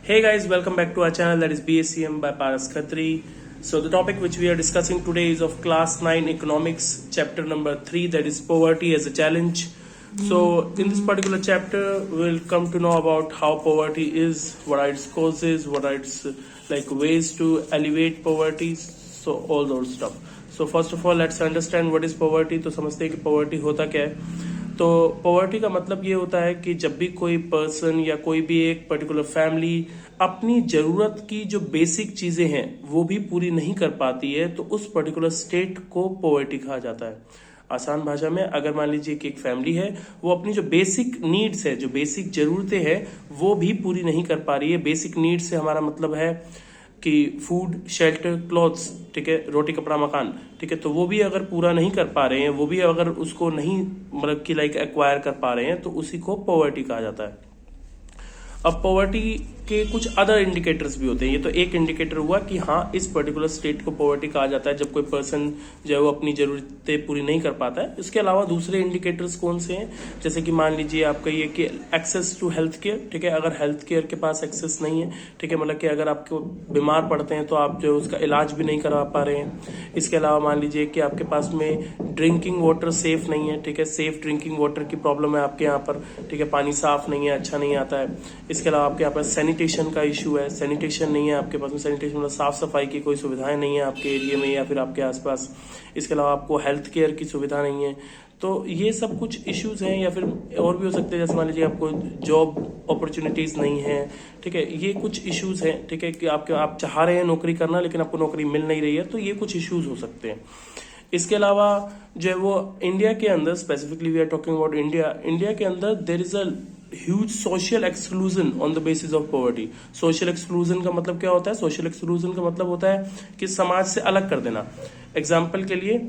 Hey guys, welcome back to our channel, that is BSCM by Paras Khatri. So the topic which we are discussing today is of class 9 economics, chapter number 3, that is poverty as a challenge. So in this particular chapter we'll come to know about how poverty is, what are its causes, what are its ways to alleviate poverty, so all those stuff. So first of all let's understand what is poverty. तो समझते हैं कि poverty होता क्या है. तो poverty का मतलब ये होता है कि जब भी कोई पर्सन या कोई भी एक पर्टिकुलर फैमिली अपनी जरूरत की जो बेसिक चीजें हैं वो भी पूरी नहीं कर पाती है तो उस पर्टिकुलर स्टेट को पॉवर्टी कहा जाता है. आसान भाषा में अगर मान लीजिए कि एक फैमिली है वो अपनी जो बेसिक नीड्स है, जो बेसिक जरूरतें हैं वो भी पूरी नहीं कर पा रही है. बेसिक नीड्स से हमारा मतलब है कि फूड, शेल्टर, क्लॉथ्स, ठीक है, रोटी कपड़ा मकान, ठीक है, तो वो भी अगर पूरा नहीं कर पा रहे हैं, वो भी अगर उसको नहीं मतलब कि एक्वायर कर पा रहे हैं तो उसी को पॉवर्टी कहा जाता है. अब पॉवर्टी के कुछ अदर इंडिकेटर्स भी होते हैं. ये तो एक इंडिकेटर हुआ कि हाँ इस पर्टिकुलर स्टेट को पॉवर्टी कहा जाता है जब कोई पर्सन जो है वो अपनी जरूरतें पूरी नहीं कर पाता है. इसके अलावा दूसरे इंडिकेटर्स कौन से हैं, जैसे कि मान लीजिए आपका ये कि एक्सेस टू हेल्थ केयर, ठीक है, अगर हेल्थ केयर के पास एक्सेस नहीं है, ठीक है, मतलब कि अगर आपको बीमार पड़ते हैं तो आप जो है उसका इलाज भी नहीं करवा पा रहे हैं. इसके अलावा मान लीजिए कि आपके पास में ड्रिंकिंग वाटर सेफ नहीं है, ठीक है, सेफ ड्रिंकिंग वाटर की प्रॉब्लम है आपके यहाँ पर, ठीक है, पानी साफ नहीं है, अच्छा नहीं आता है. इसके अलावा आपके यहाँ पर सैनिटेशन का इशू है, सैनिटेशन नहीं है आपके पास में, सैनिटेशन मतलब साफ सफाई की कोई सुविधाएं नहीं है आपके एरिया में या फिर आपके आसपास. इसके अलावा आपको हेल्थ केयर की सुविधा नहीं है. तो ये सब कुछ इश्यूज हैं. या फिर और भी हो सकते हैं, जैसे मान लीजिए आपको जॉब अपॉर्चुनिटीज नहीं है, ठीक है, ये कुछ इश्यूज हैं, ठीक है, कि आप चाह रहे हैं नौकरी करना लेकिन आपको नौकरी मिल नहीं रही है, तो ये कुछ इश्यूज हो सकते हैं. इसके अलावा जो है वो इंडिया के अंदर, specifically we are talking about India के अंदर there is a huge social exclusion on the basis of poverty. Social exclusion का मतलब क्या होता है? सोशल एक्सक्लूजन का मतलब होता है कि समाज से अलग कर देना. एग्जाम्पल के लिए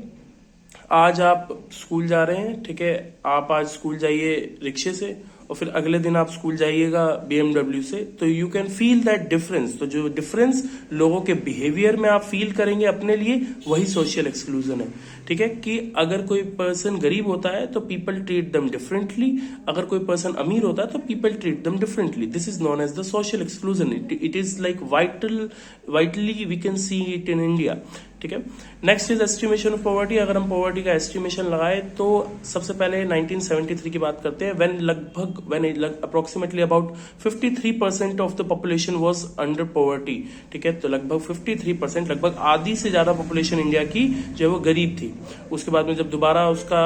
आज आप स्कूल जा रहे हैं, ठीक है, आप आज स्कूल जाइए रिक्शे से और फिर अगले दिन आप स्कूल जाइएगा BMW से, तो you can feel that difference. तो जो डिफरेंस लोगों के बिहेवियर में आप फील करेंगे अपने लिए, वही सोशल एक्सक्लूजन है. ठीक है, कि अगर कोई पर्सन गरीब होता है तो पीपल ट्रीट दम डिफरेंटली, अगर कोई पर्सन अमीर होता है तो people treat them differently. This is known as the social exclusion. It is like vitally we can see it in India. ठीक है. Next is estimation of poverty. अगर हम पॉवर्टी का एस्टिमेशन लगाए तो सबसे पहले 1973 की बात करते हैं, when approximately about 53% of the population was under poverty. ठीक है, तो लगभग 53%, लगभग आधी से ज्यादा पॉपुलेशन इंडिया की जो है वो गरीब थी. उसके बाद में जब दोबारा उसका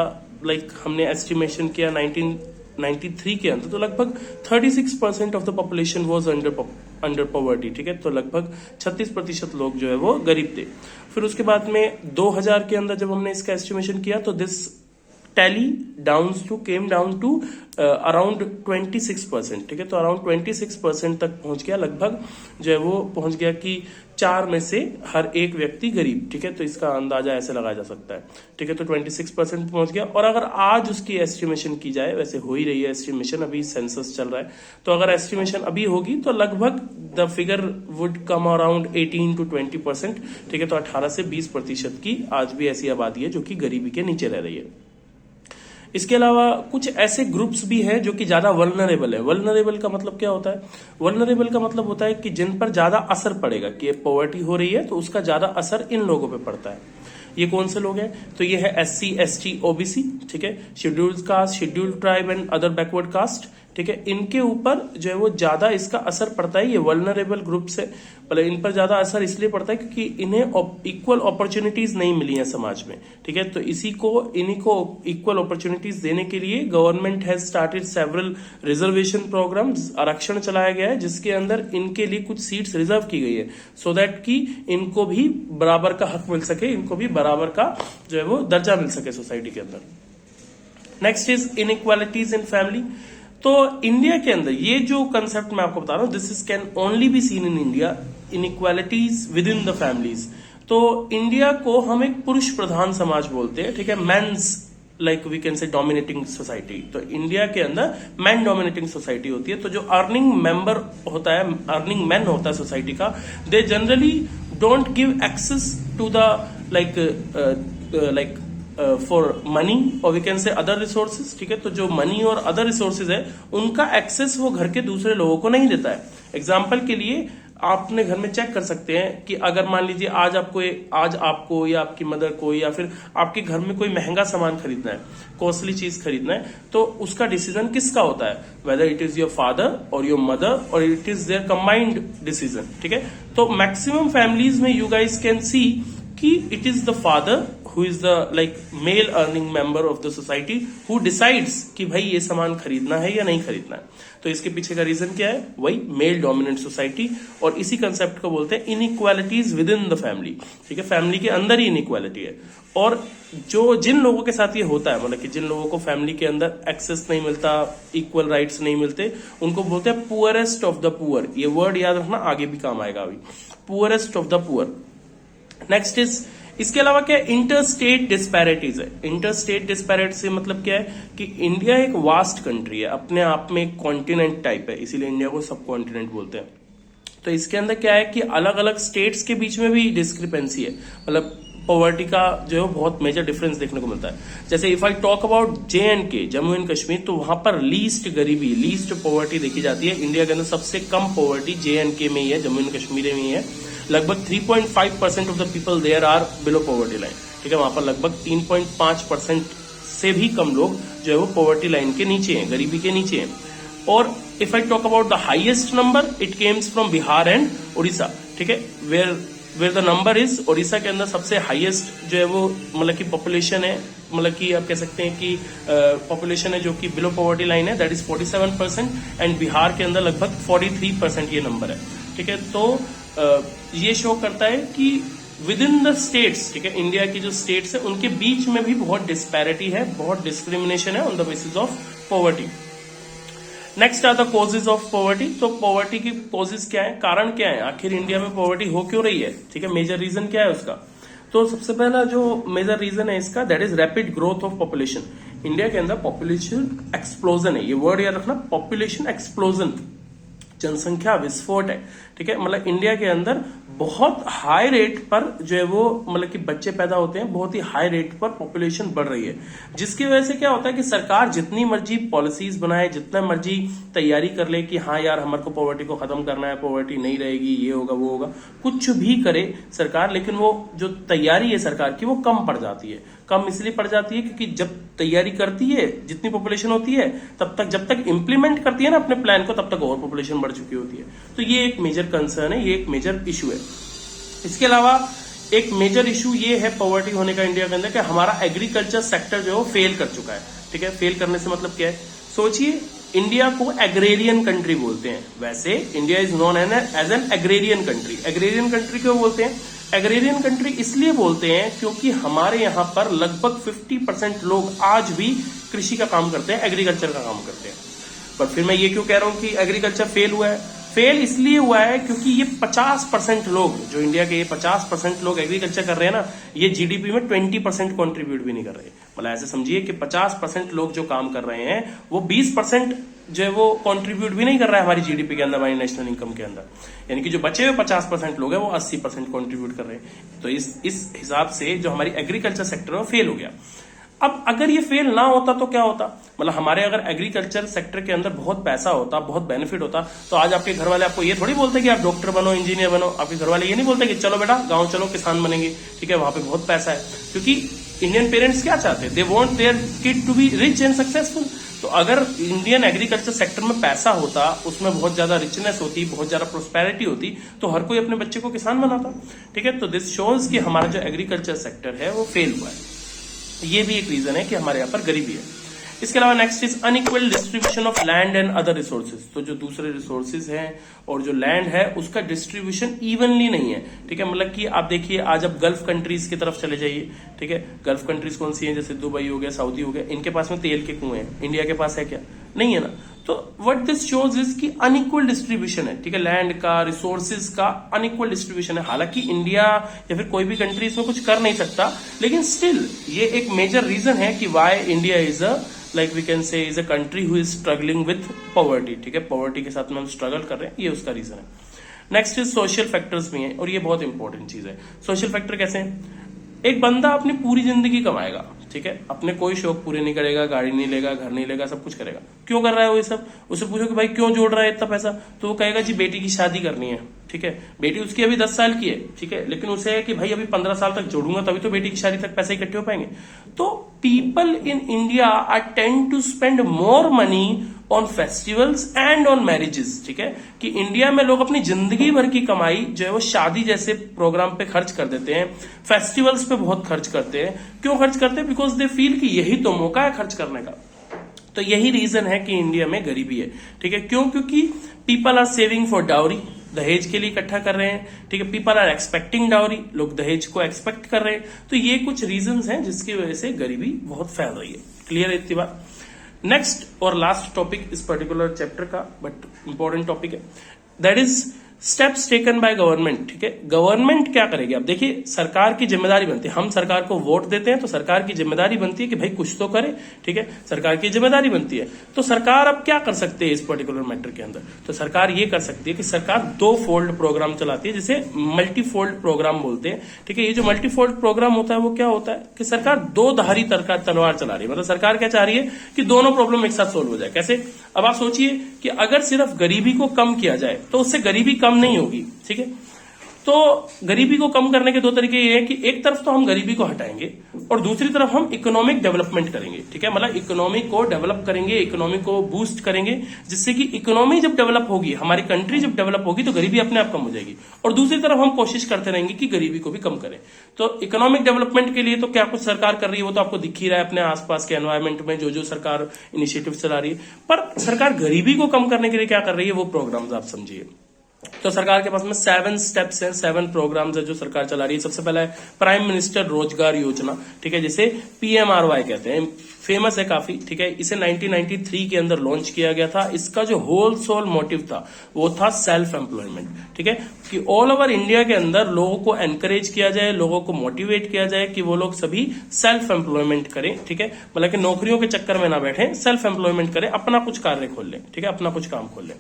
हमने एस्टिमेशन किया 1993 के अंदर, तो लगभग 36% of the population was under poverty. ठीक है, तो लगभग 36% लोग जो है वो गरीब थे. फिर उसके बाद में 2000 के अंदर जब हमने इसका एस्टिमेशन किया तो this came down to around 26%. ठीक है, तो अराउंड 26% तक पहुंच गया. लगभग जो है वो पहुंच गया कि 4 में से हर एक व्यक्ति गरीब. ठीक है, तो इसका अंदाजा ऐसे लगाया जा सकता है. ठीक है, तो 26% पहुंच गया. और अगर आज उसकी एस्टिमेशन की जाए, वैसे हो ही रही है एस्टिमेशन, अभी सेंसस चल रहा है, तो अगर एस्टिमेशन अभी होगी तो लगभग the figure would come around 18 to 20%. ठीक है, तो 18 से 20% की आज भी ऐसी आबादी है जो कि गरीबी के नीचे रह रही है. इसके अलावा कुछ ऐसे ग्रुप्स भी हैं जो कि ज्यादा वल्नरेबल है. वल्नरेबल का मतलब क्या होता है? वल्नरेबल का मतलब होता है कि जिन पर ज्यादा असर पड़ेगा, कि पॉवर्टी हो रही है तो उसका ज्यादा असर इन लोगों पे पड़ता है. ये कौन से लोग हैं? तो ये है SC, ST, OBC. ठीक है, scheduled caste, scheduled tribe and other backward caste. ठीक है, इनके ऊपर जो है वो ज्यादा इसका असर पड़ता है. ये वल्नरेबल ग्रुप्स है, मतलब इन पर ज्यादा असर इसलिए पड़ता है क्योंकि इन्हें इक्वल अपॉर्चुनिटीज नहीं मिली है समाज में. ठीक है, तो इन्हीं को इक्वल अपॉर्चुनिटीज देने के लिए government has started several reservation programmes. आरक्षण चलाया गया है जिसके अंदर इनके लिए कुछ सीट्स रिजर्व की गई है, सो दैट कि इनको भी बराबर का हक मिल सके, इनको भी बराबर का जो है वो दर्जा मिल सके सोसाइटी के अंदर. Next is inequalities in family. तो इंडिया के अंदर ये जो कंसेप्ट मैं आपको बता रहा हूं, this is can only be seen in India, inequalities with in the families. तो इंडिया को हम एक पुरुष प्रधान समाज बोलते हैं. ठीक है, men's we can say dominating society. तो इंडिया के अंदर मैन डोमिनेटिंग सोसाइटी होती है. तो जो अर्निंग मेंबर होता है, अर्निंग मैन होता है सोसाइटी का, they generally don't give access to the for money और we can say other resources. ठीक है, तो जो मनी और अदर रिसोर्सेज है उनका एक्सेस वो घर के दूसरे लोगों को नहीं देता है. एग्जाम्पल के लिए आप अपने घर में चेक कर सकते हैं कि अगर मान लीजिए आज आपको या आपकी मदर को या फिर आपके घर में कोई महंगा सामान खरीदना है, कॉस्टली चीज खरीदना है, तो उसका डिसीजन किसका होता है, whether it is your father और योर मदर और it is their combined decision, ठीक है। तो मैक्सिमम फैमिलीज में यू गाइस कैन सी कि it is the father who is the like male earning member of the society who decides कि भाई ये सामान खरीदना है या नहीं खरीदना है। तो इसके पीछे का रीजन क्या है, वही मेल डोमिनेंट सोसाइटी, और इसी कंसेप्ट को बोलते हैं inequalities with in the family, ठीक है। फैमिली के अंदर ही इनइक्वालिटी है, और जिन लोगों के साथ ये होता है, मतलब कि जिन लोगों को फैमिली के अंदर एक्सेस नहीं मिलता, इक्वल राइट्स नहीं मिलते, उनको बोलते हैं पुअरेस्ट ऑफ द पुअर। ये वर्ड याद रखना, आगे भी काम आएगा अभी, poorest of the poor. Next is, इसके अलावा क्या इंटर स्टेट डिस्पैरिटीज है। इंटर स्टेट डिस्पैरिटी से मतलब क्या है कि इंडिया एक वास्ट कंट्री है, अपने आप में एक कॉन्टिनेंट टाइप है, इसीलिए इंडिया को सब कॉन्टिनेंट बोलते हैं। तो इसके अंदर क्या है कि अलग अलग स्टेट्स के बीच में भी डिस्क्रिपेंसी है, मतलब पॉवर्टी का जो है बहुत मेजर डिफरेंस देखने को मिलता है। जैसे if I talk about JNK, Jammu and Kashmir, तो वहां पर लीस्ट गरीबी, लीस्ट पॉवर्टी देखी जाती है। इंडिया के अंदर सबसे कम पॉवर्टी JNK में ही है, जम्मू एंड कश्मीर में ही है। लगभग 3.5% of the people there are below poverty line, ठीक है। वहां पर लगभग 3.5% से भी कम लोग जो है वो पॉवर्टी लाइन के नीचे हैं, गरीबी के नीचे हैं। और if I talk about the highest number, it comes from Bihar and Orissa, ठीक है, where the number is, Orissa के अंदर सबसे हाईएस्ट जो है वो मतलब की पॉपुलेशन है, मतलब कि आप कह सकते हैं कि पॉपुलेशन है जो कि बिलो पॉवर्टी लाइन है, दैट इज 47%, एंड बिहार के अंदर लगभग 43% ये नंबर है, ठीक है। तो ये शो करता है कि विद इन द स्टेट्स, ठीक है, इंडिया की जो स्टेट्स है उनके बीच में भी बहुत डिस्पैरिटी है, बहुत डिस्क्रिमिनेशन है on the basis of poverty. Next are the causes of poverty. तो पॉवर्टी की कॉजेज क्या है, कारण क्या है, आखिर इंडिया में पॉवर्टी हो क्यों रही है, ठीक है, मेजर रीजन क्या है उसका। तो सबसे पहला जो मेजर रीजन है इसका, that is rapid growth of population. India के अंदर पॉपुलेशन एक्सप्लोजन है, ये वर्ड याद रखना, पॉपुलेशन एक्सप्लोजन, जनसंख्या विस्फोट है, ठीक है। मतलब इंडिया के अंदर बहुत हाई रेट पर जो है वो मतलब कि बच्चे पैदा होते हैं, बहुत ही हाई रेट पर पॉपुलेशन बढ़ रही है, जिसकी वजह से क्या होता है कि सरकार जितनी मर्जी पॉलिसीज बनाए, जितना मर्जी तैयारी कर ले कि हाँ यार हमारे को पॉवर्टी को खत्म करना है, पॉवर्टी नहीं रहेगी, ये होगा वो होगा, कुछ भी करे सरकार, लेकिन वो जो तैयारी है सरकार की वो कम पड़ जाती है। कम इसलिए पड़ जाती है क्योंकि जब तैयारी करती है, जितनी पॉपुलेशन होती है, तब तक जब तक इंप्लीमेंट करती है ना अपने प्लान को, तब तक और पॉपुलेशन बढ़ चुकी होती है। तो ये एक मेजर कंसर्न है, ये एक मेजर इशू है। इसके अलावा एक मेजर इशू ये है पॉवर्टी होने का इंडिया के अंदर कि हमारा एग्रीकल्चर सेक्टर जो है वो फेल कर चुका है, ठीक है। फेल करने से मतलब क्या है, सोचिए इंडिया को एग्रेरियन कंट्री बोलते हैं। वैसे India is known as an agrarian country. Agrarian country क्यों बोलते हैं, एग्रेरियन कंट्री इसलिए बोलते हैं क्योंकि हमारे यहाँ पर लगभग 50% लोग आज भी कृषि का काम करते हैं, एग्रीकल्चर का काम करते हैं। पर फिर मैं ये क्यों कह रहा हूं कि एग्रीकल्चर फेल हुआ है, फेल इसलिए हुआ है क्योंकि ये 50% लोग, जो इंडिया के ये 50% लोग एग्रीकल्चर कर रहे हैं ना, ये जीडीपी में 20% कंट्रीब्यूट भी नहीं कर रहे। मतलब ऐसे समझिए कि 50% लोग जो काम कर रहे हैं वो 20% जो है वो कंट्रीब्यूट भी नहीं कर रहा है हमारी जीडीपी के अंदर, हमारी नेशनल इनकम के अंदर। यानी कि जो बचे हुए 50% लोग हैं वो 80% कंट्रीब्यूट कर रहे हैं। तो इस हिसाब से जो हमारी एग्रीकल्चर सेक्टर है वो फेल हो गया। अब अगर ये फेल ना होता तो क्या होता, मतलब हमारे अगर एग्रीकल्चर सेक्टर के अंदर बहुत पैसा होता, बहुत बेनिफिट होता, तो आज आपके घर वाले आपको ये थोड़ी बोलते कि आप डॉक्टर बनो, इंजीनियर बनो। आपके घर वाले ये नहीं बोलते कि चलो बेटा गांव चलो किसान बनेंगे, ठीक है, वहां पे बहुत पैसा है। क्योंकि इंडियन पेरेंट्स क्या चाहते हैं, they want their kid to be rich and successful. तो अगर इंडियन एग्रीकल्चर सेक्टर में पैसा होता, उसमें बहुत ज्यादा रिचनेस होती, बहुत ज्यादा प्रोस्पेरिटी होती, तो हर कोई अपने बच्चे को किसान बनाता, ठीक है। तो दिस शोज कि हमारा जो एग्रीकल्चर सेक्टर है वो फेल हुआ है। ये भी एक रीजन है कि हमारे यहाँ पर गरीबी है। इसके अलावा next is unequal distribution of land and other resources. तो जो दूसरे रिसोर्सेज हैं और जो लैंड है उसका डिस्ट्रीब्यूशन इवनली नहीं है, ठीक है। मतलब कि आप देखिए आज आप गल्फ कंट्रीज की तरफ चले जाइए, ठीक है। गल्फ कंट्रीज कौन सी हैं, जैसे दुबई हो गया, सऊदी हो गया, इनके पास में तेल के कुएं हैं, इंडिया के पास है क्या, नहीं है ना। तो व्हाट दिस शोज इज कि अनइक्वल डिस्ट्रीब्यूशन है, ठीक है, लैंड का, रिसोर्सेज का अनइक्वल डिस्ट्रीब्यूशन है। हालांकि इंडिया या फिर कोई भी कंट्री इसमें कुछ कर नहीं सकता, लेकिन स्टिल ये एक मेजर रीजन है कि why India is a like we can say is a country who is struggling with poverty, ठीक है। पॉवर्टी के साथ में हम स्ट्रगल कर रहे हैं, ये उसका रीजन है। नेक्स्ट इज सोशल फैक्टर्स भी हैं, और ये बहुत इंपॉर्टेंट चीज है। सोशल फैक्टर कैसे हैं, एक बंदा अपनी पूरी जिंदगी कमाएगा, ठीक है, अपने कोई शौक पूरे नहीं करेगा, गाड़ी नहीं लेगा, घर नहीं लेगा, सब कुछ करेगा। क्यों कर रहा है वो ये सब? उससे पूछो कि भाई क्यों जोड़ रहा है इतना पैसा, तो वो कहेगा जी बेटी की शादी करनी है, ठीक है। बेटी उसकी अभी 10 साल की है, ठीक है, लेकिन उसे है कि भाई अभी 15 साल तक जोड़ूंगा तभी तो बेटी की शादी तक पैसे इकट्ठे हो पाएंगे। तो people in India are tend to spend more money on festivals and on marriages, ठीक है, कि इंडिया में लोग अपनी जिंदगी भर की कमाई जो है वो शादी जैसे प्रोग्राम पे खर्च कर देते हैं, फेस्टिवल्स पे बहुत खर्च करते हैं। क्यों खर्च करते हैं? बिकॉज दे फील कि यही तो मौका है खर्च करने का। तो यही रीजन है कि इंडिया में गरीबी है, ठीक है। क्यों? क्योंकि people are saving for dowry, दहेज के लिए इकट्ठा कर रहे हैं, ठीक है। पीपल आर एक्सपेक्टिंग डाउरी, लोग दहेज को एक्सपेक्ट कर रहे हैं। तो ये कुछ रीजंस हैं जिसकी वजह से गरीबी बहुत फैल रही है। क्लियर है इतनी बात? नेक्स्ट और लास्ट टॉपिक इस पर्टिकुलर चैप्टर का, बट इंपॉर्टेंट टॉपिक है, that is steps taken by government, ठीक है। गवर्नमेंट क्या करेगी? अब देखिए, सरकार की जिम्मेदारी बनती है, हम सरकार को वोट देते हैं तो सरकार की जिम्मेदारी बनती है कि भाई कुछ तो करे, ठीक है, सरकार की जिम्मेदारी बनती है। तो सरकार अब क्या कर सकती है इस पर्टिकुलर मैटर के अंदर? तो सरकार ये कर सकती है कि सरकार 2 फोल्ड प्रोग्राम चलाती है, जिसे मल्टी फोल्ड प्रोग्राम बोलते हैं, ठीक है। ये जो मल्टी फोल्ड प्रोग्राम होता है वो क्या होता है कि सरकार 2 धारी तलवार चला रही है। मतलब सरकार क्या चाह रही है कि दोनों प्रॉब्लम एक साथ सोल्व हो जाए। कैसे? अब आप सोचिए कि अगर सिर्फ गरीबी को कम किया जाए तो उससे गरीबी कम नहीं होगी, ठीक है। तो गरीबी को कम करने के 2 तरीके ये हैं कि एक तरफ तो हम गरीबी को हटाएंगे और दूसरी तरफ हम इकोनॉमिक डेवलपमेंट करेंगे, ठीक है। मतलब इकोनॉमी को डेवलप करेंगे, इकोनॉमी को बूस्ट करेंगे, जिससे कि इकोनॉमी जब डेवलप होगी, हमारी कंट्री जब डेवलप होगी तो गरीबी अपने आप कम हो जाएगी। और दूसरी तरफ हम कोशिश करते रहेंगे कि गरीबी को भी कम करें। तो इकोनॉमिक डेवलपमेंट के लिए तो क्या कुछ सरकार कर रही है वो तो आपको दिख ही रहा है अपने आसपास के एनवायरमेंट में, जो सरकार इनिशिएटिव चला रही है। पर सरकार गरीबी को कम करने के लिए क्या कर रही है वो प्रोग्राम्स आप समझिए। तो सरकार के पास में 7 स्टेप्स हैं, 7 प्रोग्राम्स है जो सरकार चला रही है। सबसे पहला है प्राइम मिनिस्टर रोजगार योजना, ठीक है, जिसे PMRY कहते हैं, फेमस है काफी, ठीक है। इसे 1993 के अंदर लॉन्च किया गया था। इसका जो होल सोल मोटिव था वो था सेल्फ एम्प्लॉयमेंट, ठीक है, कि ऑल ओवर इंडिया के अंदर लोगों को एनकरेज किया जाए, लोगों को मोटिवेट किया जाए कि वो लोग सभी सेल्फ एम्प्लॉयमेंट करें, ठीक है। मतलब कि नौकरियों के चक्कर में ना बैठे, सेल्फ एम्प्लॉयमेंट करें, अपना कुछ कार्य खोल लें, ठीक है, अपना कुछ काम खोल लें।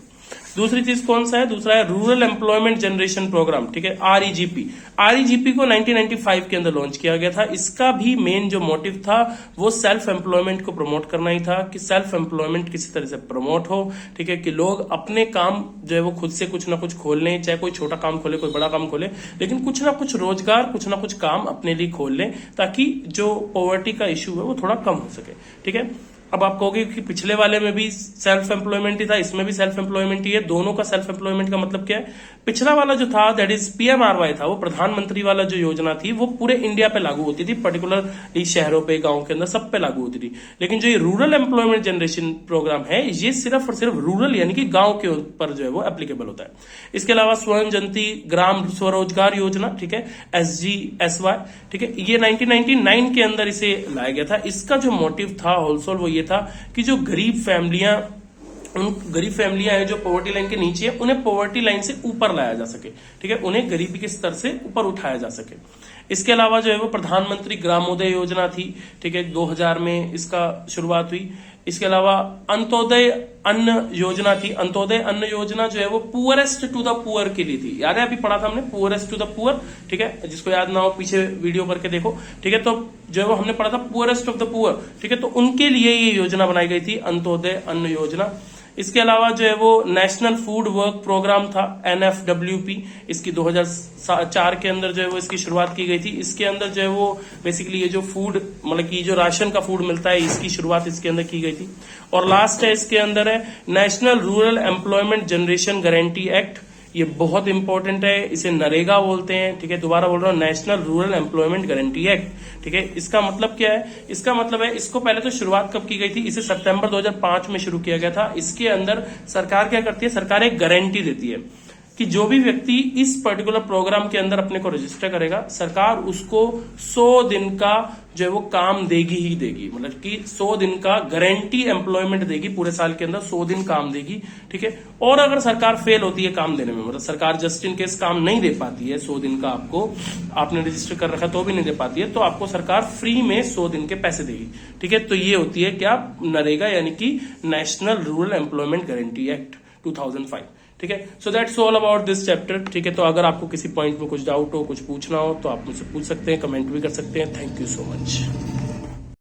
दूसरी चीज कौन सा है? दूसरा है रूरल एम्प्लॉयमेंट जनरेशन प्रोग्राम, ठीक है, REGP। REGP को 1995 के अंदर लॉन्च किया गया था। इसका भी मेन जो मोटिव था वो सेल्फ एम्प्लॉयमेंट को प्रमोट करना ही था, कि सेल्फ एम्प्लॉयमेंट किसी तरह से प्रमोट हो, ठीक है, कि लोग अपने काम जो है वो खुद से कुछ ना कुछ खोल लें, चाहे कोई छोटा काम खोले, कोई बड़ा काम खोले, लेकिन कुछ ना कुछ रोजगार, कुछ ना कुछ काम अपने लिए खोल लें, ताकि जो पॉवर्टी का इश्यू है वो थोड़ा कम हो सके, ठीक है। अब आप कहोगे कि पिछले वाले में भी सेल्फ एम्प्लॉयमेंट ही था, इसमें भी सेल्फ एम्प्लॉयमेंट ही है। दोनों का सेल्फ एम्प्लॉयमेंट का मतलब क्या है? पिछला वाला जो था दैट इज PMRY था, वो प्रधानमंत्री वाला जो योजना थी वो पूरे इंडिया पे लागू होती थी, पर्टिकुलरली शहरों पे, गांव के अंदर, सब पे लागू होती थी। लेकिन जो ये रूरल एम्प्लॉयमेंट जनरेशन प्रोग्राम है ये सिर्फ और सिर्फ रूरल यानी कि गांव के ऊपर जो है वो एप्लीकेबल होता है। इसके अलावा स्वर्ण जयंती ग्राम स्वरोजगार योजना, ठीक है, SGSY, ठीक है, ये 1999 के अंदर इसे लाया गया था। इसका जो मोटिव था होलसोल वो ये था कि जो गरीब फैमिलियां हैं जो पॉवर्टी लाइन के नीचे है, उन्हें पॉवर्टी लाइन से ऊपर लाया जा सके, ठीक है, उन्हें गरीबी के स्तर से ऊपर उठाया जा सके। इसके अलावा जो है वो प्रधानमंत्री ग्रामोदय योजना थी, ठीक है, 2000 में इसका शुरुआत हुई। इसके अलावा अंत्योदय अन्न योजना थी। अंत्योदय अन्न योजना जो है वो पुअरेस्ट टू द पुअर के लिए थी। याद है, अभी पढ़ा था हमने पुअरेस्ट टू द पुअर, ठीक है, जिसको याद ना हो पीछे वीडियो करके देखो, ठीक है। तो जो है वो हमने पढ़ा था पुअरेस्ट ऑफ द पुअर, ठीक है, तो उनके लिए ये योजना बनाई गई थी, अंत्योदय अन्न योजना। इसके अलावा जो है वो नेशनल फूड वर्क प्रोग्राम था, NFWP, इसकी 2004 के अंदर जो है वो इसकी शुरुआत की गई थी। इसके अंदर जो है वो बेसिकली ये जो फूड, मतलब कि जो राशन का फूड मिलता है, इसकी शुरुआत इसके अंदर की गई थी। और लास्ट है इसके अंदर है national rural employment generation guarantee act. ये बहुत इंपॉर्टेंट है, इसे नरेगा बोलते हैं, ठीक है, दोबारा बोल रहा हूं, national rural employment guarantee act, ठीक है। इसका मतलब क्या है? इसका मतलब है, इसको पहले तो शुरुआत कब की गई थी? इसे सितंबर 2005 में शुरू किया गया था। इसके अंदर सरकार क्या करती है? सरकार एक गारंटी देती है कि जो भी व्यक्ति इस पर्टिकुलर प्रोग्राम के अंदर अपने को रजिस्टर करेगा, सरकार उसको 100 दिन का जो है वो काम देगी ही देगी। मतलब कि 100 दिन का गारंटी एम्प्लॉयमेंट देगी, पूरे साल के अंदर 100 दिन काम देगी, ठीक है। और अगर सरकार फेल होती है काम देने में, मतलब सरकार जस्ट इन केस काम नहीं दे पाती है 100 दिन का, आपको आपने रजिस्टर कर रखा तो भी नहीं दे पाती है, तो आपको सरकार फ्री में 100 दिन के पैसे देगी, ठीक है। तो ये होती है क्या? नरेगा, यानी कि national rural employment guarantee act 2005, ठीक है। So that's all about this chapter, ठीक है। तो अगर आपको किसी पॉइंट में कुछ डाउट हो, कुछ पूछना हो, तो आप मुझसे पूछ सकते हैं, कमेंट भी कर सकते हैं। Thank you so much.